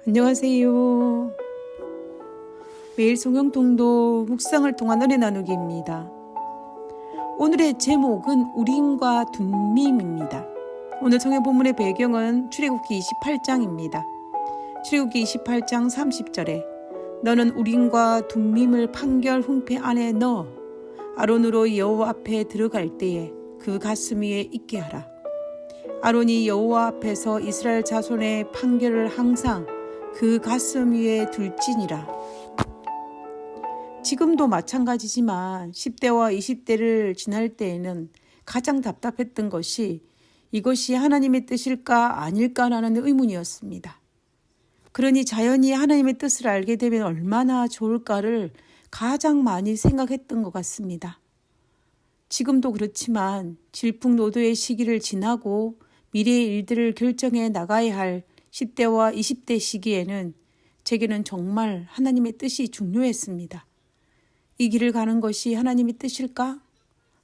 안녕하세요. 매일 성경통독 묵상을 통한 은혜 나누기입니다. 오늘의 제목은 우림과 둠밈입니다. 오늘 성경 본문의 배경은 출애굽기 28장입니다. 출애굽기 28장 30절에 너는 우림과 둠밈을 판결 흉패 안에 넣어 아론으로 여호와 앞에 들어갈 때에 그 가슴 위에 있게 하라. 아론이 여호와 앞에서 이스라엘 자손의 판결을 항상 그 가슴 위에 둘지니라. 지금도 마찬가지지만 10대와 20대를 지날 때에는 가장 답답했던 것이 이것이 하나님의 뜻일까 아닐까라는 의문이었습니다. 그러니 자연히 하나님의 뜻을 알게 되면 얼마나 좋을까를 가장 많이 생각했던 것 같습니다. 지금도 그렇지만 질풍노도의 시기를 지나고 미래의 일들을 결정해 나가야 할 10대와 20대 시기에는 제게는 정말 하나님의 뜻이 중요했습니다. 이 길을 가는 것이 하나님의 뜻일까?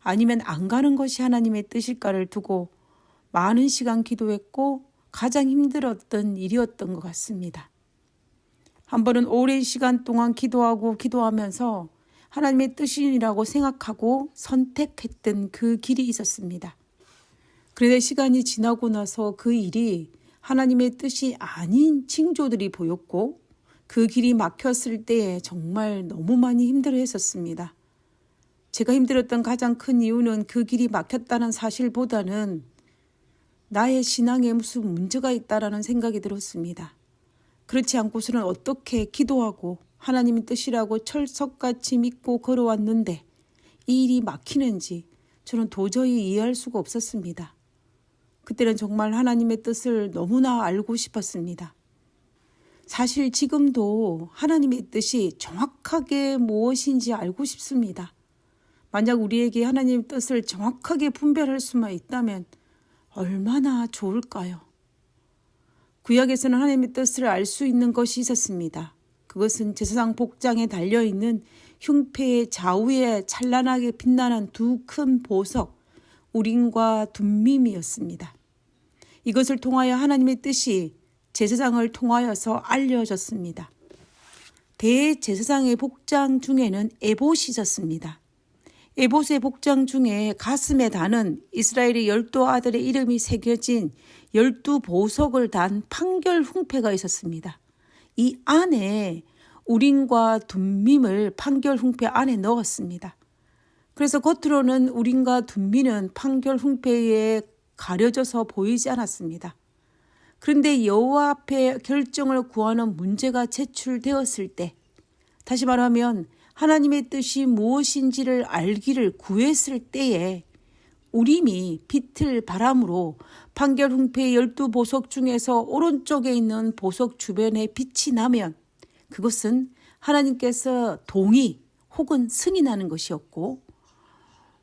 아니면 안 가는 것이 하나님의 뜻일까를 두고 많은 시간 기도했고 가장 힘들었던 일이었던 것 같습니다. 한 번은 오랜 시간 동안 기도하면서 하나님의 뜻이라고 생각하고 선택했던 그 길이 있었습니다. 그런데 시간이 지나고 나서 그 일이 하나님의 뜻이 아닌 징조들이 보였고 그 길이 막혔을 때에 정말 너무 많이 힘들어했었습니다. 제가 힘들었던 가장 큰 이유는 그 길이 막혔다는 사실보다는 나의 신앙에 무슨 문제가 있다라는 생각이 들었습니다. 그렇지 않고서는 어떻게 기도하고 하나님의 뜻이라고 철석같이 믿고 걸어왔는데 이 일이 막히는지 저는 도저히 이해할 수가 없었습니다. 그때는 정말 하나님의 뜻을 너무나 알고 싶었습니다. 사실 지금도 하나님의 뜻이 정확하게 무엇인지 알고 싶습니다. 만약 우리에게 하나님의 뜻을 정확하게 분별할 수만 있다면 얼마나 좋을까요? 구약에서는 하나님의 뜻을 알 수 있는 것이 있었습니다. 그것은 제사장 복장에 달려있는 흉패의 좌우에 찬란하게 빛나는 두 큰 보석, 우림과 둠밈이었습니다. 이것을 통하여 하나님의 뜻이 제사장을 통하여서 알려졌습니다. 대제사장의 복장 중에는 에봇이 있었습니다. 에봇의 복장 중에 가슴에 다는 이스라엘의 12아들의 이름이 새겨진 12보석을 단 판결 흉패가 있었습니다. 이 안에 우림과 둠밈을 판결 흉패 안에 넣었습니다. 그래서 겉으로는 우림과 둠밈은 판결 흉패에 가려져서 보이지 않았습니다. 그런데 여호와 앞에 결정을 구하는 문제가 제출되었을 때, 다시 말하면 하나님의 뜻이 무엇인지를 알기를 구했을 때에 우림이 빛을 바람으로 판결 흉패의 12보석 중에서 오른쪽에 있는 보석 주변에 빛이 나면 그것은 하나님께서 동의 혹은 승인하는 것이었고,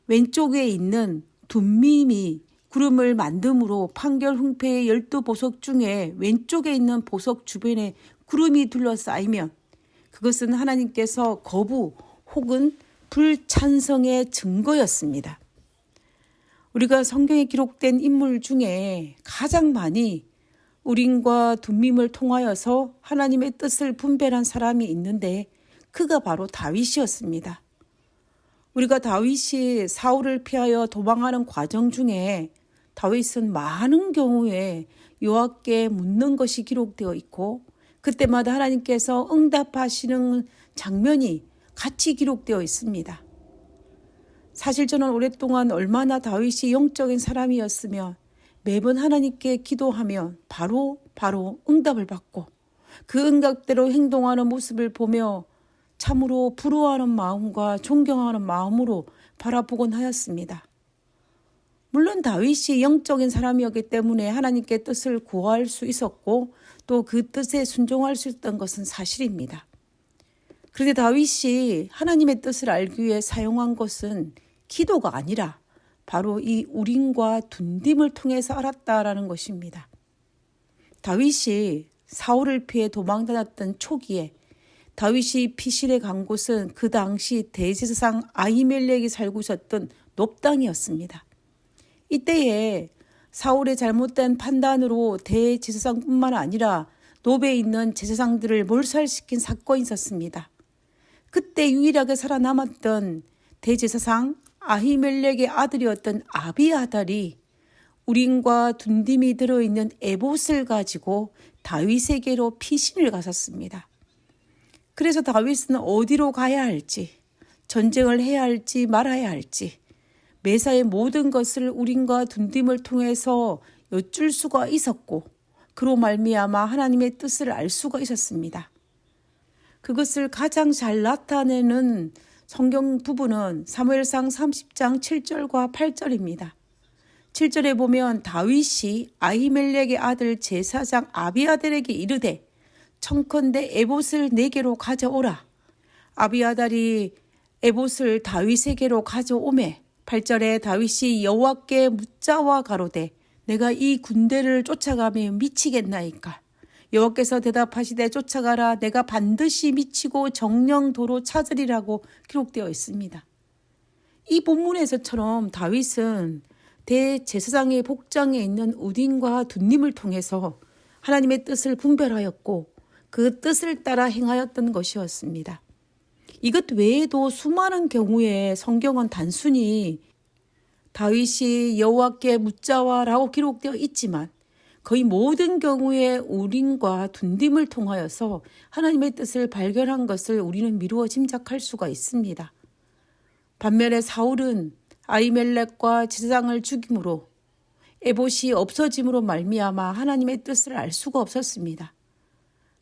왼쪽에 있는 둠밈이 구름을 만듦으로 판결 흉패의 12보석 중에 왼쪽에 있는 보석 주변에 구름이 둘러싸이면 그것은 하나님께서 거부 혹은 불찬성의 증거였습니다. 우리가 성경에 기록된 인물 중에 가장 많이 우림과 둠밈을 통하여서 하나님의 뜻을 분별한 사람이 있는데 그가 바로 다윗이었습니다. 우리가 다윗이 사울을 피하여 도망하는 과정 중에 다윗은 많은 경우에 여호와께 묻는 것이 기록되어 있고 그때마다 하나님께서 응답하시는 장면이 같이 기록되어 있습니다. 사실 저는 오랫동안 얼마나 다윗이 영적인 사람이었으면 매번 하나님께 기도하면 바로 응답을 받고 그 응답대로 행동하는 모습을 보며 참으로 부러워하는 마음과 존경하는 마음으로 바라보곤 하였습니다. 물론 다윗이 영적인 사람이었기 때문에 하나님께 뜻을 구할 수 있었고 또 그 뜻에 순종할 수 있었던 것은 사실입니다. 그런데 다윗이 하나님의 뜻을 알기 위해 사용한 것은 기도가 아니라 바로 이 우림과 둠밈을 통해서 알았다라는 것입니다. 다윗이 사울을 피해 도망다녔던 초기에 다윗이 피실에 간 곳은 그 당시 대제사장 아히멜렉이 살고 있었던 놉당이었습니다. 이때에 사울의 잘못된 판단으로 대제사장뿐만 아니라 노베에 있는 제사장들을 몰살시킨 사건이 있었습니다. 그때 유일하게 살아남았던 대제사장 아히멜렉의 아들이었던 아비아달이 우림과 둔딤이 들어있는 에봇을 가지고 다윗에게로 피신을 갔었습니다. 그래서 다윗은 어디로 가야 할지, 전쟁을 해야 할지 말아야 할지 매사의 모든 것을 우림과 둔딤을 통해서 여쭐 수가 있었고 그로 말미암아 하나님의 뜻을 알 수가 있었습니다. 그것을 가장 잘 나타내는 성경 부분은 사무엘상 30장 7절과 8절입니다. 7절에 보면 다윗이 아히멜렉의 아들 제사장 아비아달에게 이르되 청컨대 에봇을 내게로 가져오라. 아비아달이 에봇을 다윗에게로 가져오매 8절에 다윗이 여호와께 묻자와 가로되 내가 이 군대를 쫓아가며 미치겠나이까. 여호와께서 대답하시되 쫓아가라. 내가 반드시 미치고 정령도로 찾으리라고 기록되어 있습니다. 이 본문에서처럼 다윗은 대제사장의 복장에 있는 우림과 둔림을 통해서 하나님의 뜻을 분별하였고 그 뜻을 따라 행하였던 것이었습니다. 이것 외에도 수많은 경우에 성경은 단순히 다윗이 여호와께 묻자와라고 기록되어 있지만 거의 모든 경우에 우림과 둔림을 통하여서 하나님의 뜻을 발견한 것을 우리는 미루어 짐작할 수가 있습니다. 반면에 사울은 아히멜렉과 제사장을 죽임으로 에봇이 없어짐으로 말미암아 하나님의 뜻을 알 수가 없었습니다.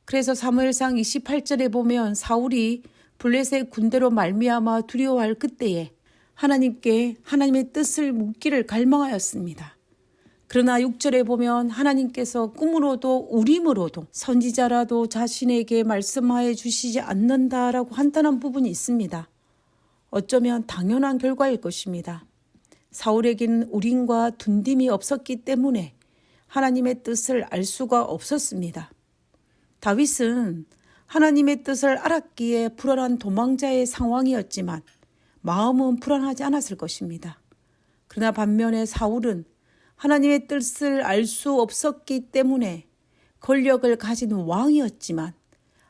그래서 사무엘상 28절에 보면 사울이 블레셋 군대로 말미암아 두려워할 그때에 하나님께 하나님의 뜻을 묻기를 갈망하였습니다. 그러나 6절에 보면 하나님께서 꿈으로도 우림으로도 선지자라도 자신에게 말씀하여 주시지 않는다라고 한탄한 부분이 있습니다. 어쩌면 당연한 결과일 것입니다. 사울에게는 우림과 둔딤이 없었기 때문에 하나님의 뜻을 알 수가 없었습니다. 다윗은 하나님의 뜻을 알았기에 불안한 도망자의 상황이었지만 마음은 불안하지 않았을 것입니다. 그러나 반면에 사울은 하나님의 뜻을 알 수 없었기 때문에 권력을 가진 왕이었지만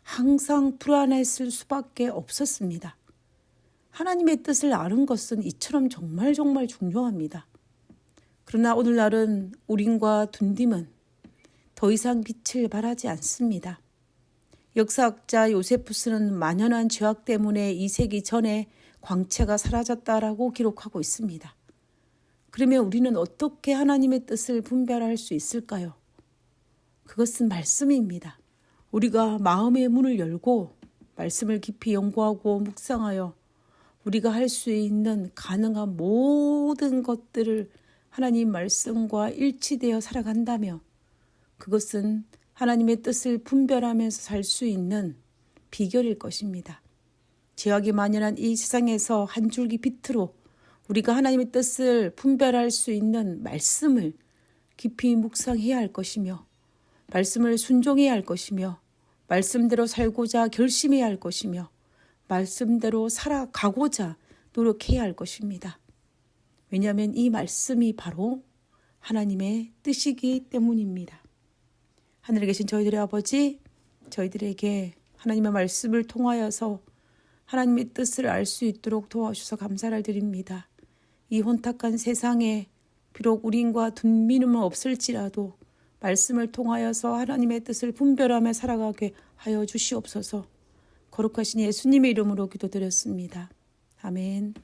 항상 불안했을 수밖에 없었습니다. 하나님의 뜻을 아는 것은 이처럼 정말 중요합니다. 그러나 오늘날은 우림과 둔딤은 더 이상 빛을 발하지 않습니다. 역사학자 요세푸스는 만연한 죄악 때문에 2세기 전에 광채가 사라졌다라고 기록하고 있습니다. 그러면 우리는 어떻게 하나님의 뜻을 분별할 수 있을까요? 그것은 말씀입니다. 우리가 마음의 문을 열고 말씀을 깊이 연구하고 묵상하여 우리가 할 수 있는 가능한 모든 것들을 하나님 말씀과 일치되어 살아간다며 그것은 하나님의 뜻을 분별하면서 살 수 있는 비결일 것입니다. 죄악이 만연한 이 세상에서 한 줄기 빛으로 우리가 하나님의 뜻을 분별할 수 있는 말씀을 깊이 묵상해야 할 것이며 말씀을 순종해야 할 것이며 말씀대로 살고자 결심해야 할 것이며 말씀대로 살아가고자 노력해야 할 것입니다. 왜냐하면 이 말씀이 바로 하나님의 뜻이기 때문입니다. 하늘에 계신 저희들의 아버지, 저희들에게 하나님의 말씀을 통하여서 하나님의 뜻을 알 수 있도록 도와주셔서 감사를 드립니다. 이 혼탁한 세상에 비록 우림과 둔림은 없을지라도 말씀을 통하여서 하나님의 뜻을 분별하며 살아가게 하여 주시옵소서. 거룩하신 예수님의 이름으로 기도드렸습니다. 아멘.